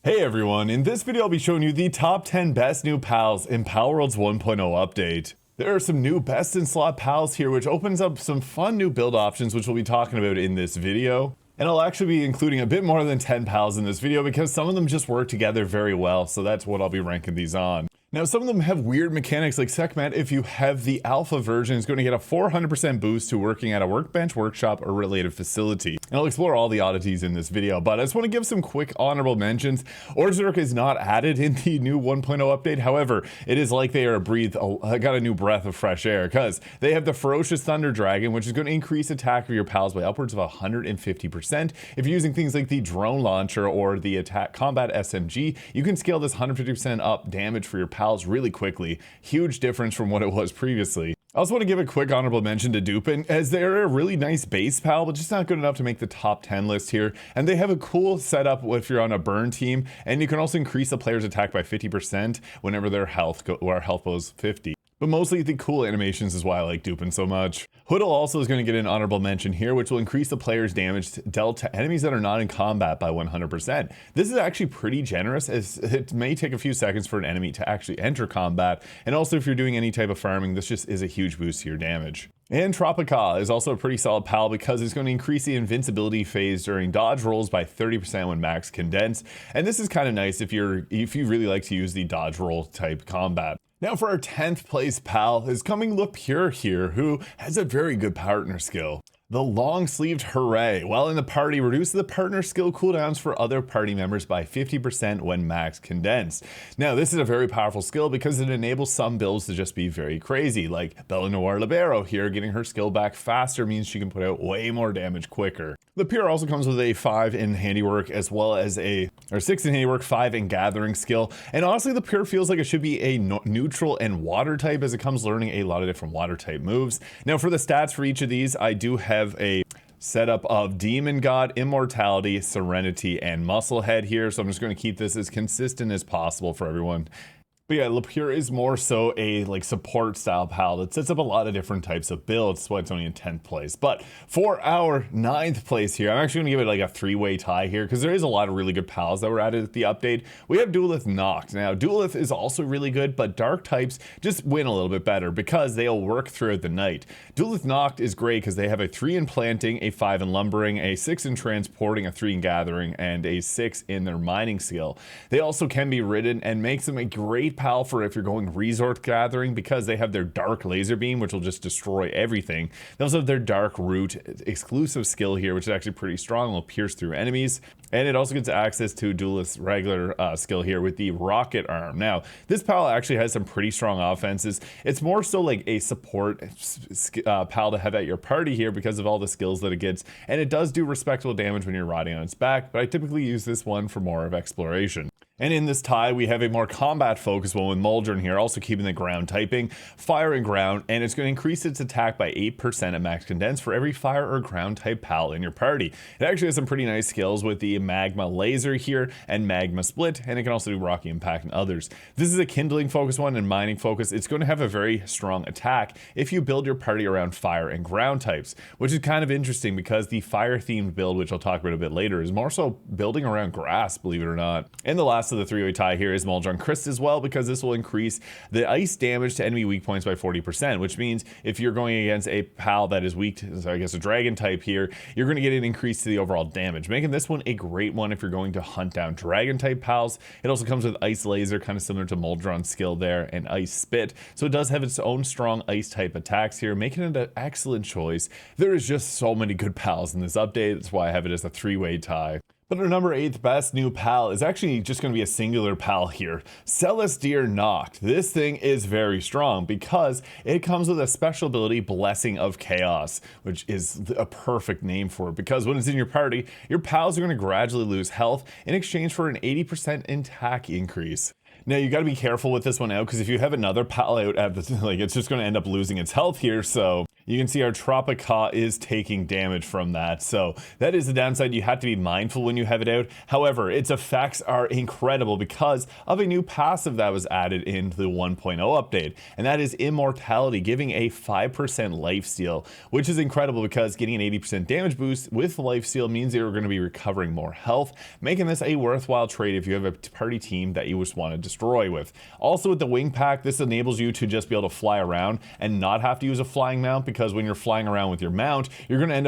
Hey everyone, in this video I'll be showing you the top 10 best new PALs in Palworld's 1.0 update. There are some new best in slot PALs here, which opens up some fun new build options, which we'll be talking about in this video. And I'll actually be including a bit more than 10 PALs in this video because some of them just work together very well, so that's what I'll be ranking these on. Now, some of them have weird mechanics, like Sekhmet, if you have the alpha version, is going to get a 400% boost to working at a workbench, workshop, or related facility. And I'll explore all the oddities in this video, but I just want to give some quick honorable mentions. Orzurk is not added in the new 1.0 update. However, it is like they are got a new breath of fresh air, because they have the Ferocious Thunder Dragon, which is going to increase attack of your pals by upwards of 150%. If you're using things like the drone launcher or the attack combat SMG, you can scale this 150% up damage for your pals really quickly. Huge difference from what it was previously. I also want to give a quick honorable mention to Dupin, as they're a really nice base pal, but just not good enough to make the top 10 list here. And they have a cool setup if you're on a burn team, and you can also increase the player's attack by 50% whenever their health goes 50. But mostly the cool animations is why I like Dupin so much. Hoodle also is going to get an honorable mention here, which will increase the player's damage dealt to enemies that are not in combat by 100%. This is actually pretty generous, as it may take a few seconds for an enemy to actually enter combat, and also if you're doing any type of farming, this just is a huge boost to your damage. And Tropica is also a pretty solid pal because it's going to increase the invincibility phase during dodge rolls by 30% when max condense. And this is kind of nice if you really like to use the dodge roll type combat. Now for our 10th place pal is coming LePure here, who has a very good partner skill. The long-sleeved Hooray, while in the party, reduces the partner skill cooldowns for other party members by 50% when max condensed. Now, this is a very powerful skill because it enables some builds to just be very crazy, like Bella Noir Libero here. Getting her skill back faster means she can put out way more damage quicker. LePure also comes with a 5 in handiwork, as well as a 6 in handiwork, 5 in gathering skill. And honestly, LePure feels like it should be a neutral and water type, as it comes learning a lot of different water type moves. Now, for the stats for each of these, I do have a setup of Demon God, Immortality, Serenity, and Musclehead here, so I'm just going to keep this as consistent as possible for everyone. But yeah, LePure is more so a support style pal that sets up a lot of different types of builds. That's why it's only in 10th place. But for our 9th place here, I'm actually going to give it a 3-way tie here, because there is a lot of really good pals that were added at the update. We have Duelith Noct. Now, Duelith is also really good, but dark types just win a little bit better because they'll work throughout the night. Duelith Noct is great because they have a 3 in planting, a 5 in lumbering, a 6 in transporting, a 3 in gathering, and a 6 in their mining skill. They also can be ridden, and makes them a great pal for if you're going resort gathering, because they have their dark laser beam, which will just destroy everything. They also have their dark root exclusive skill here, which is actually pretty strong, will pierce through enemies. And it also gets access to Duelist's regular skill here with the rocket arm. Now, this pal actually has some pretty strong offenses. It's more so like a support pal to have at your party here because of all the skills that it gets, and it does do respectable damage when you're riding on its back, but I typically use this one for more of exploration. And in this tie, we have a more combat-focused one with Muldrun here, also keeping the ground typing, fire and ground, and it's going to increase its attack by 8% at max condense for every fire or ground type pal in your party. It actually has some pretty nice skills with the magma laser here and magma split, and it can also do rocky impact and others. This is a kindling focused one and mining focus. It's going to have a very strong attack if you build your party around fire and ground types, which is kind of interesting because the fire themed build, which I'll talk about a bit later, is more so building around grass, believe it or not. And the last of the 3-way tie here is Muldrun Christ as well, because this will increase the ice damage to enemy weak points by 40%, which means if you're going against a pal that is weak to, I guess, a dragon type here, you're going to get an increase to the overall damage, making this one a great one if you're going to hunt down dragon type pals. It also comes with ice laser, kind of similar to Muldrun's skill there, and ice spit, so it does have its own strong ice type attacks here, making it an excellent choice. There is just so many good pals in this update. That's why I have it as a 3-way tie. But our number 8th best new pal is actually just going to be a singular pal here, Celestier Noct. This thing is very strong because it comes with a special ability, Blessing of Chaos, which is a perfect name for it, because when it's in your party, your pals are going to gradually lose health in exchange for an 80% attack increase. Now, you got to be careful with this one out, because if you have another pal out at the, it's just going to end up losing its health here, so You can see our Tropica is taking damage from that. So that is the downside. You have to be mindful when you have it out. However, its effects are incredible because of a new passive that was added into the 1.0 update. And that is Immortality, giving a 5% lifesteal, which is incredible because getting an 80% damage boost with lifesteal means you're going to be recovering more health, making this a worthwhile trade if you have a party team that you just want to destroy with. Also with the wing pack, this enables you to just be able to fly around and not have to use a flying mount, because when you're flying around with your mount, you're going to end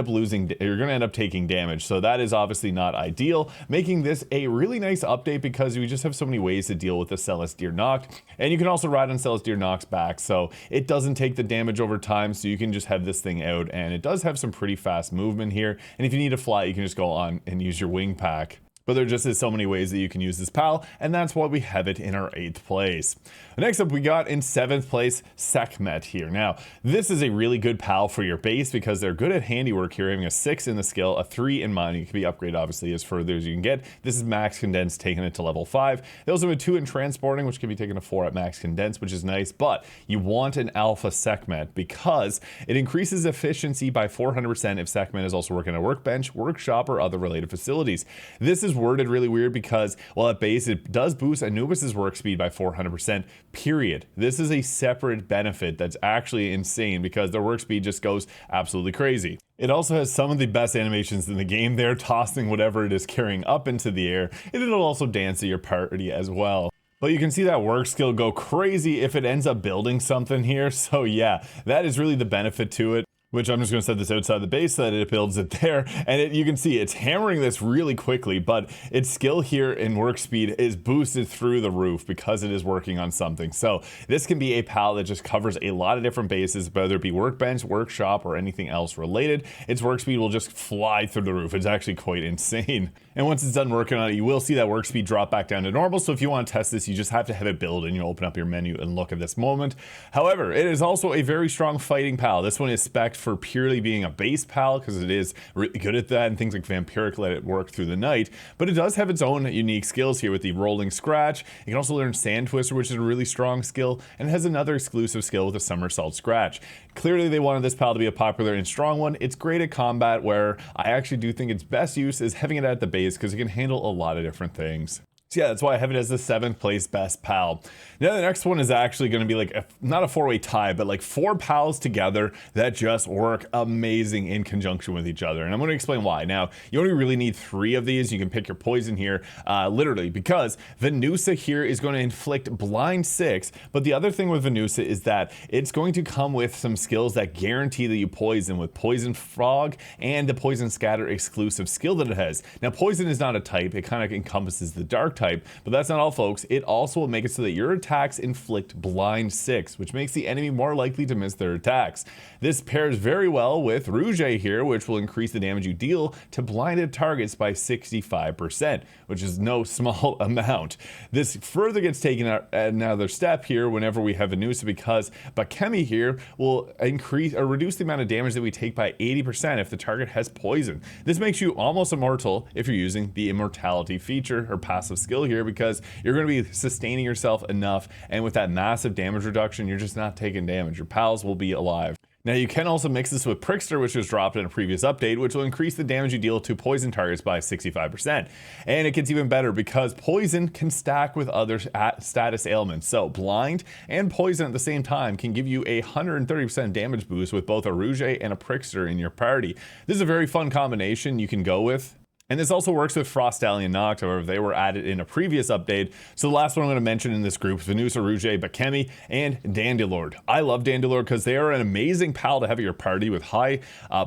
up taking damage. So that is obviously not ideal, making this a really nice update because we just have so many ways to deal with the Celestier Noct. And you can also ride on Celestier Noct's back, so it doesn't take the damage over time, so you can just have this thing out, and it does have some pretty fast movement here. And if you need to fly, you can just go on and use your wing pack. But there just is so many ways that you can use this PAL, and that's why we have it in our 8th place. Next up, we got in 7th place, Sekhmet here. Now, this is a really good PAL for your base because they're good at handiwork here, having a 6 in the skill, a 3 in mining. It can be upgraded, obviously, as further as you can get. This is max condense, taking it to level 5. They also have a 2 in transporting, which can be taken to 4 at max condense, which is nice. But you want an alpha Sekhmet because it increases efficiency by 400% if Sekhmet is also working at a workbench, workshop, or other related facilities. This is worded really weird because, well, at base, it does boost Anubis's work speed by 400%, period. This is a separate benefit that's actually insane because their work speed just goes absolutely crazy. It also has some of the best animations in the game there, tossing whatever it is carrying up into the air, and it'll also dance at your party as well. But you can see that work skill go crazy if it ends up building something here. So yeah, that is really the benefit to it, which I'm just going to set this outside the base so that it builds it there. And you can see it's hammering this really quickly, but its skill here in work speed is boosted through the roof because it is working on something. So this can be a PAL that just covers a lot of different bases, whether it be workbench, workshop, or anything else related. Its work speed will just fly through the roof. It's actually quite insane. And once it's done working on it, you will see that work speed drop back down to normal. So if you want to test this, you just have to have it build, and you open up your menu and look at this moment. However, it is also a very strong fighting PAL. This one is spec'd for purely being a base PAL because it is really good at that, and things like Vampiric let it work through the night. But it does have its own unique skills here with the Rolling Scratch. You can also learn Sand Twister, which is a really strong skill, and it has another exclusive skill with a Somersault Scratch. Clearly they wanted this PAL to be a popular and strong one. It's great at combat, where I actually do think its best use is having it at the base because it can handle a lot of different things. So yeah, that's why I have it as the 7th place best PAL. Now the next one is actually going to be like not a 4-way tie, but like 4 PALs together that just work amazing in conjunction with each other. And I'm going to explain why. Now, you only really need 3 of these. You can pick your poison here, literally, because Venusa here is going to inflict blind 6. But the other thing with Venusa is that it's going to come with some skills that guarantee that you poison, with Poison Frog and the Poison Scatter exclusive skill that it has. Now, poison is not a type. It kind of encompasses the dark type, but that's not all, folks. It also will make it so that your attacks inflict blind 6, which makes the enemy more likely to miss their attacks. This pairs very well with Rouge here, which will increase the damage you deal to blinded targets by 65%, which is no small amount. This further gets taken another step here whenever we have Venusa, because Bakemi here will increase or reduce the amount of damage that we take by 80% if the target has poison. This makes you almost immortal if you're using the immortality feature or passive skill here, because you're going to be sustaining yourself enough, and with that massive damage reduction, you're just not taking damage. Your pals will be alive. Now you can also mix this with Prickster, which was dropped in a previous update, which will increase the damage you deal to poison targets by 65%. And it gets even better because poison can stack with other status ailments. So blind and poison at the same time can give you a 130% damage boost with both a Rouge and a Prickster in your party. This is a very fun combination you can go with. And this also works with Frost Stallion Noct, however, they were added in a previous update. So the last one I'm going to mention in this group is Venusa, Rouge, Bakemi, and Dandylord. I love Dandylord because they are an amazing pal to have at your party with high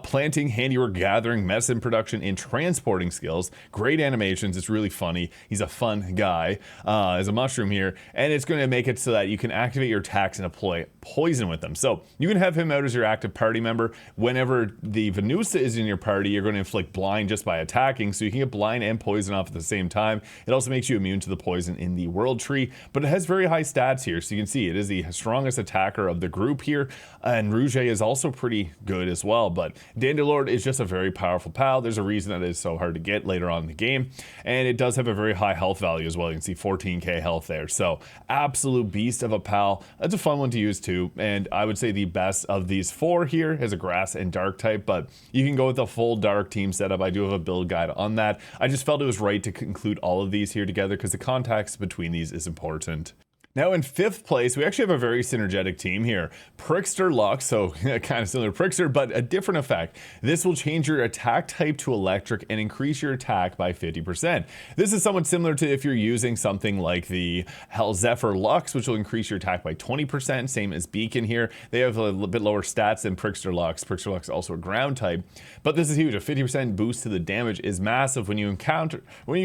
planting, handiwork, gathering, medicine production, and transporting skills. Great animations. It's really funny. He's a fun guy as a mushroom here. And it's going to make it so that you can activate your attacks and apply poison with them. So you can have him out as your active party member. Whenever the Venusa is in your party, you're going to inflict blind just by attacking. attacking, so you can get blind and poison off at the same time. It also makes you immune to the poison in the world tree, but it has very high stats here, so you can see it is the strongest attacker of the group here, and Rouge is also pretty good as well. But Dandelion is just a very powerful pal. There's a reason that it is so hard to get later on in the game, and it does have a very high health value as well. You can see 14k health there, so absolute beast of a pal. That's a fun one to use too, and I would say the best of these four here is a grass and dark type, but you can go with a full dark team setup. I do have a build guide on that. I just felt it was right to include all of these here together because the context between these is important. Now in 5th place, we actually have a very synergetic team here. Prickster Lux, so kind of similar to Prickster, but a different effect. This will change your attack type to electric and increase your attack by 50%. This is somewhat similar to if you're using something like the Hell Zephyr Lux, which will increase your attack by 20%, same as Beacon here. They have a little bit lower stats than Prickster Lux. Prickster Lux is also a ground type, but this is huge. A 50% boost to the damage is massive when you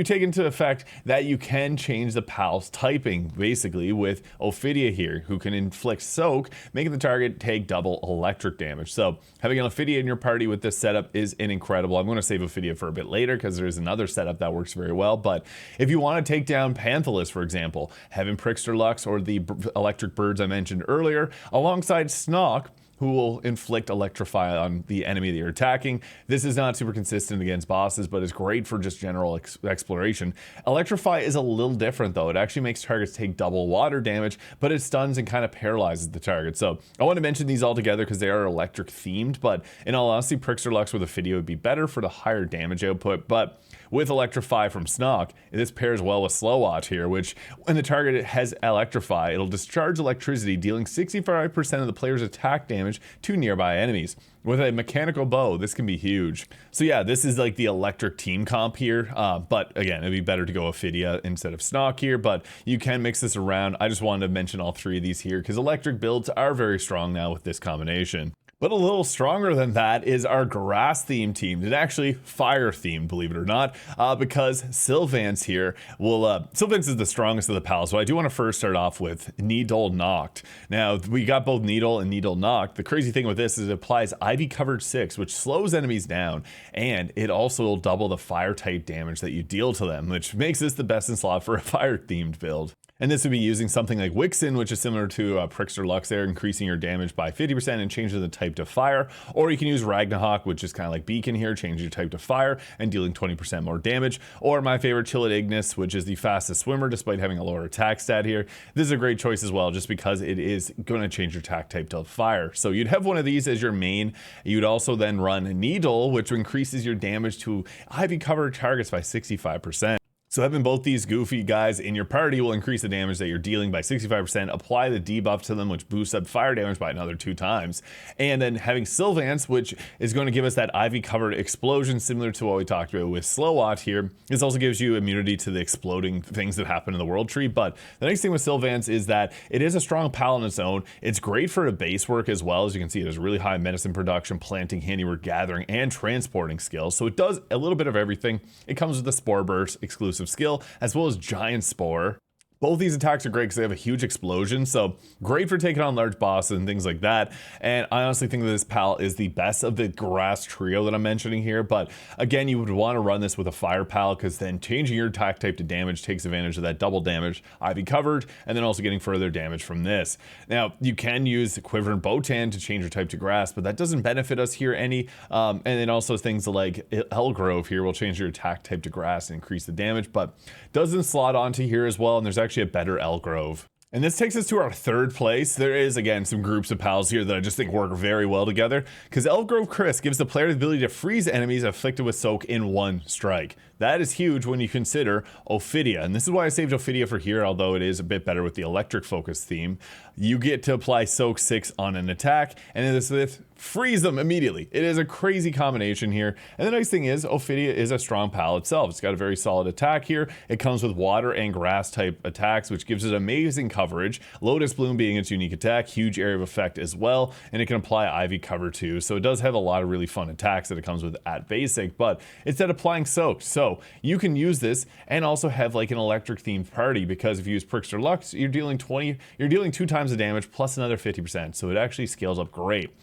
take into effect that you can change the PALS typing, basically, with Ophidia here, who can inflict soak, making the target take double electric damage. So having an Ophidia in your party with this setup is incredible. I'm going to save Ophidia for a bit later because there's another setup that works very well. But if you want to take down Panthalus, for example, having Prickster Lux or the electric birds I mentioned earlier, alongside Snock, who will inflict electrify on the enemy that you're attacking. This is not super consistent against bosses, but it's great for just general exploration. Electrify is a little different though. It actually makes targets take double water damage, but it stuns and kind of paralyzes the target. So I want to mention these all together because they are electric themed, but in all honesty, Prickster Lux with Ophidia would be better for the higher damage output. But with Electrify from Snock, this pairs well with Slowwatch here, which when the target has Electrify, it'll discharge electricity, dealing 65% of the player's attack damage to nearby enemies. With a mechanical bow, this can be huge. So yeah, this is like the electric team comp here, but again, it'd be better to go Ophidia instead of Snock here, but you can mix this around. I just wanted to mention all three of these here because electric builds are very strong now with this combination. But a little stronger than that is our grass themed team, and actually fire themed, believe it or not, because Sylvance here will, Sylvance is the strongest of the pals, so I do want to first start off with Needle Knocked. Now, we got both Needle and Needle Knocked. The crazy thing with this is it applies Ivy Covered 6, which slows enemies down, and it also will double the fire type damage that you deal to them, which makes this the best in slot for a fire themed build. And this would be using something like Wixen, which is similar to Prickster Lux there, increasing your damage by 50% and changing the type to fire. Or you can use Ragnarok, which is kind of like Beacon here, changing your type to fire and dealing 20% more damage. Or my favorite, Chillet Ignis, which is the fastest swimmer despite having a lower attack stat here. This is a great choice as well, just because it is going to change your attack type to fire. So you'd have one of these as your main. You'd also then run Needle, which increases your damage to Ivy covered targets by 65%. So having both these goofy guys in your party will increase the damage that you're dealing by 65%, apply the debuff to them, which boosts up fire damage by another 2 times. And then having Sylvance, which is going to give us that Ivy covered explosion, similar to what we talked about with Slowwatch here. This also gives you immunity to the exploding things that happen in the world tree. But the next thing with Sylvance is that it is a strong pal on its own. It's great for a base work as well. As you can see, it has really high medicine production, planting, handiwork, gathering, and transporting skills. So it does a little bit of everything. It comes with the Spore Burst exclusive skill, as well as Giant Spore. Both these attacks are great because they have a huge explosion, so great for taking on large bosses and things like that. And I honestly think that this pal is the best of the grass trio that I'm mentioning here. But again, you would want to run this with a fire pal because then changing your attack type to damage takes advantage of that double damage, Ivy covered, and then also getting further damage from this. Now, you can use Quiver and Botan to change your type to grass, but that doesn't benefit us here any. And then also things like Elgrove here will change your attack type to grass and increase the damage, but doesn't slot onto here as well. And there's actually a better Elgrove. And this takes us to our 3rd place. There is, again, some groups of pals here that I just think work very well together, because Elgrove Chris gives the player the ability to freeze enemies afflicted with soak in 1 strike. That is huge when you consider Ophidia, and this is why I saved Ophidia for here, although it is a bit better with the electric focus theme. You get to apply soak 6 on an attack, and then this freeze them immediately. It is a crazy combination here. And the nice thing is Ophidia is a strong pal itself. It's got a very solid attack here. It comes with water and grass type attacks, which gives it amazing coverage. Lotus Bloom being its unique attack, huge area of effect as well, and it can apply Ivy cover too. So it does have a lot of really fun attacks that it comes with at basic, but it's at applying soak. So you can use this and also have like an electric themed party, because if you use Prickster Lux, you're dealing 2 times the damage plus another 50%. So it actually scales up great.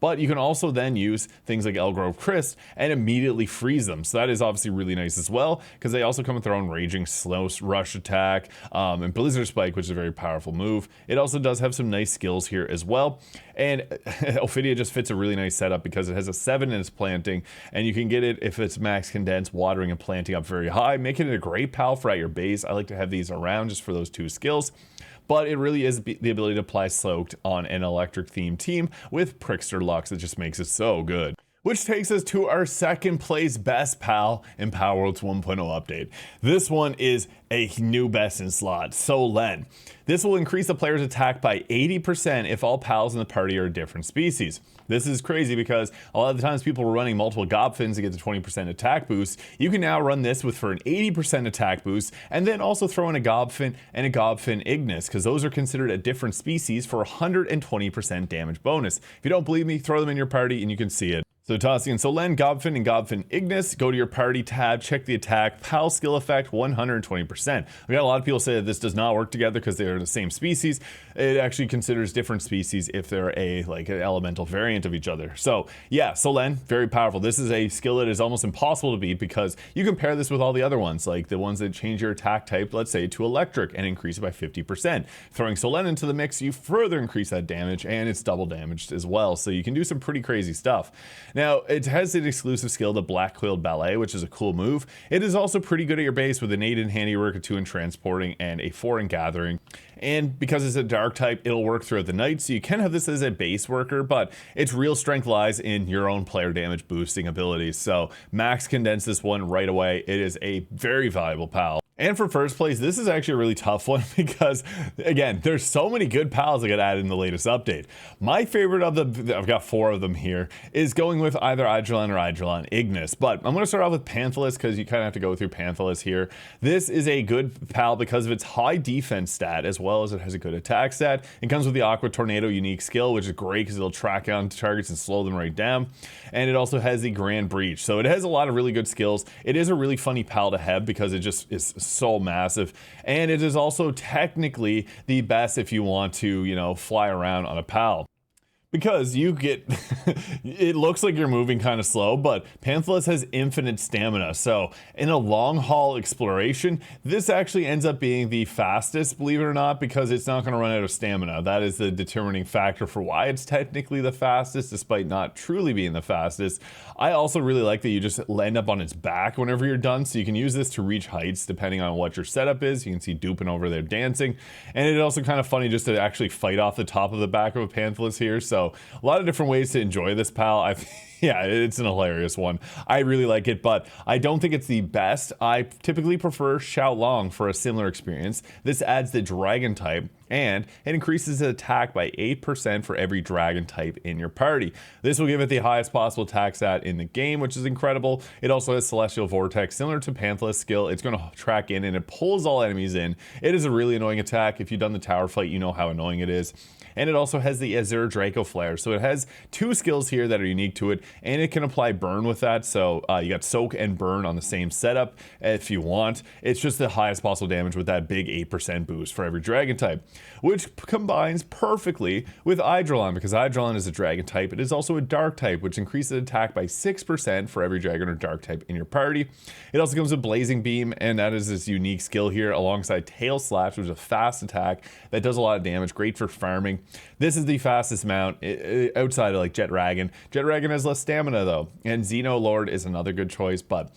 but you can also then use things like Elgrove Crest and immediately freeze them. So that is obviously really nice as well, because they also come with their own Raging Slow Rush attack, and Blizzard Spike, which is a very powerful move. It also does have some nice skills here as well. And Ophidia just fits a really nice setup because it has a 7 in its planting, and you can get it if it's max condense, watering, and planting up very high, making it a great pal for at your base. I like to have these around just for those 2 skills. But it really is the ability to apply Soaked on an electric themed team with Prickster Lux that just makes it so good. Which takes us to our second place best pal in Palworld's 1.0 update. This one is a new best in slot, Solen. This will increase the player's attack by 80% if all pals in the party are a different species. This is crazy because a lot of the times people were running multiple Gobfins to get the 20% attack boost. You can now run this for an 80% attack boost, and then also throw in a Gobfin and a Gobfin Ignis, because those are considered a different species for 120% damage bonus. If you don't believe me, throw them in your party and you can see it. So tossing in Solen, Gobfin, and Gobfin Ignis, go to your party tab, check the attack, PAL skill effect, 120%. We got a lot of people say that this does not work together because they are the same species. It actually considers different species if they're an elemental variant of each other. So yeah, Solen, very powerful. This is a skill that is almost impossible to beat because you compare this with all the other ones, like the ones that change your attack type, let's say to electric, and increase it by 50%. Throwing Solen into the mix, you further increase that damage, and it's double damaged as well. So you can do some pretty crazy stuff. Now, it has an exclusive skill, the Black Coiled Ballet, which is a cool move. It is also pretty good at your base with an 8 in Handiwork, a 2 in Transporting, and a 4 in Gathering. And because it's a dark type, it'll work throughout the night, so you can have this as a base worker, but its real strength lies in your own player damage boosting abilities. So max condense this one right away. It is a very valuable pal. And for first place, this is actually a really tough one because, again, there's so many good pals that get added in the latest update. My favorite of them, I've got 4 of them here, is going with either Eidolon or Eidolon Ignis. But I'm going to start off with Panthalus because you kind of have to go through Panthalus here. This is a good pal because of its high defense stat as well as it has a good attack stat. It comes with the Aqua Tornado unique skill, which is great because it'll track on targets and slow them right down. And it also has the Grand Breach. So it has a lot of really good skills. It is a really funny pal to have because it just is so massive, and it is also technically the best if you want to, fly around on a pal. Because you get, it looks like you're moving kind of slow, but Panthalus has infinite stamina. So in a long haul exploration, this actually ends up being the fastest, believe it or not, because it's not going to run out of stamina. That is the determining factor for why it's technically the fastest, despite not truly being the fastest. I also really like that you just end up on its back whenever you're done. So you can use this to reach heights depending on what your setup is. You can see Dupin over there dancing. And it's also kind of funny just to actually fight off the top of the back of a Panthalus here. So a lot of different ways to enjoy this pal. Yeah, it's an hilarious one. I really like it, but I don't think it's the best. I typically prefer Xiaolong for a similar experience. This adds the dragon type, and it increases its attack by 8% for every dragon type in your party. This will give it the highest possible attack stat in the game, which is incredible. It also has Celestial Vortex, similar to Panthalus skill. It's going to track in, and it pulls all enemies in. It is a really annoying attack. If you've done the tower fight, you know how annoying it is. And it also has the Azure Draco Flare. So it has 2 skills here that are unique to it, and it can apply burn with that. So you got soak and burn on the same setup if you want. It's just the highest possible damage with that big 8% boost for every dragon type, which combines perfectly with Eidolon, because Eidolon is a dragon type. It is also a dark type, which increases attack by 6% for every dragon or dark type in your party. It also comes with Blazing Beam, and that is this unique skill here alongside Tail Slash, which is a fast attack that does a lot of damage, great for farming. This is the fastest mount outside of Jet Dragon. Jet Dragon has less stamina though, and Xeno Lord is another good choice, but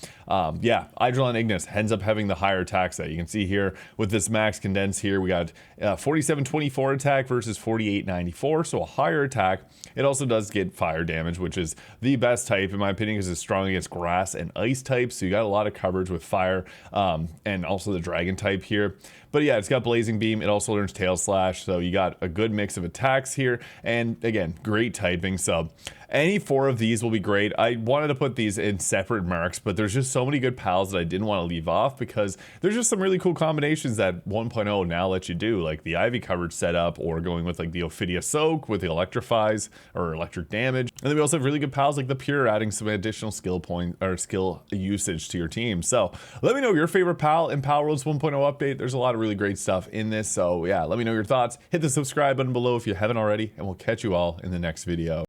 yeah, Eidolon Ignis ends up having the higher attack set. You can see here with this max condense here, we got 4724 attack versus 4894, so a higher attack. It also does get fire damage, which is the best type in my opinion because it's strong against grass and ice types, so you got a lot of coverage with fire and also the dragon type here. But yeah, it's got Blazing Beam. It also learns Tail Slash, so you got a good mix of attacks here. And again, great typing. So any 4 of these will be great. I wanted to put these in separate marks, but there's just so many good pals that I didn't want to leave off because there's just some really cool combinations that 1.0 now lets you do, like the Ivy coverage setup or going with the Ophidia Soak with the Electrifies or electric damage. And then we also have really good pals like the Pure, adding some additional skill point or skill usage to your team. So let me know your favorite pal in Palworld's 1.0 update. There's a lot of really great stuff in this. So yeah, let me know your thoughts. Hit the subscribe button below if you haven't already, and we'll catch you all in the next video.